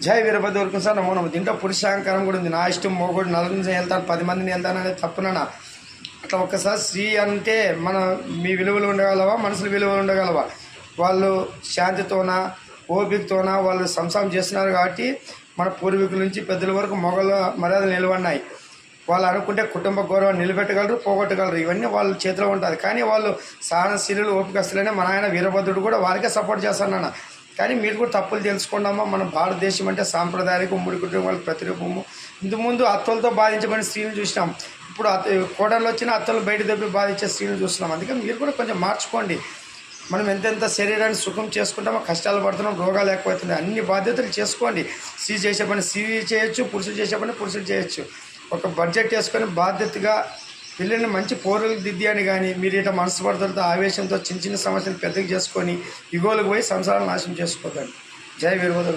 జై వీరభద్ర సార్ నమో నమ్మ. దీంట్లో పురుషాంకరం కూడా ఉంది. నా ఇష్టం మొగుడు నలుగురిని వెళ్తాను 10 మందిని వెళ్తాను అనేది తప్పునన్నా. అట్లా ఒక్కసారి స్త్రీ అంటే మీ విలువలు ఉండగలవా, మనుషుల విలువలు ఉండగలవా? వాళ్ళు శాంతితోన ఓపికతోన వాళ్ళు సంసారం చేస్తున్నారు కాబట్టి మన పూర్వీకుల నుంచి పెద్దల వరకు మొగల మర్యాదలు నిలబడినాయి. వాళ్ళు అనుకుంటే కుటుంబ గౌరవాన్ని నిలబెట్టగలరు, పోగొట్టగలరు. ఇవన్నీ వాళ్ళ చేతిలో ఉంటుంది. కానీ వాళ్ళు సహనశీలులు ఓపికస్తులనే మన ఆయన వీరభద్రుడు కూడా వారికే సపోర్ట్ చేస్తానన్న. కానీ మీరు కూడా తప్పులు తెలుసుకున్నామా. మన భారతదేశం అంటే సాంప్రదాయక ఉమ్మడి కుటుంబాల ప్రతిరూపము. ఇంతకుముందు అత్తలతో బాధించబడిన స్త్రీలు చూసినాం. ఇప్పుడు కోడళ్ళు వచ్చిన అత్తలు బయట దెబ్బి బాధించే స్త్రీలు చూస్తున్నాం. అందుకే మీరు కూడా కొంచెం మార్చుకోండి. మనం ఎంతెంత శరీరాన్ని సుఖం చేసుకుంటామో కష్టాలు పడుతున్నాం, రోగాలు ఎక్కువవుతున్నాయి. అన్ని బాధ్యతలు చేసుకోండి. స్త్రీ చేసే పని స్త్రీ చేయొచ్చు, పురుషులు చేసే పని పురుషులు చేయొచ్చు. ఒక బడ్జెట్ వేసుకొని బాధ్యతగా పిల్లల్ని మంచి పౌరులకు దిద్దాని. కానీ మీరు ఇట్లా మనసు పడుతుందో ఆవేశంతో చిన్న చిన్న సమస్యలు పెద్దగా చేసుకొని ఇగోలకు పోయి సంసారాలు నాశనం చేసుకోవద్దండి. జై వీరభద్ర.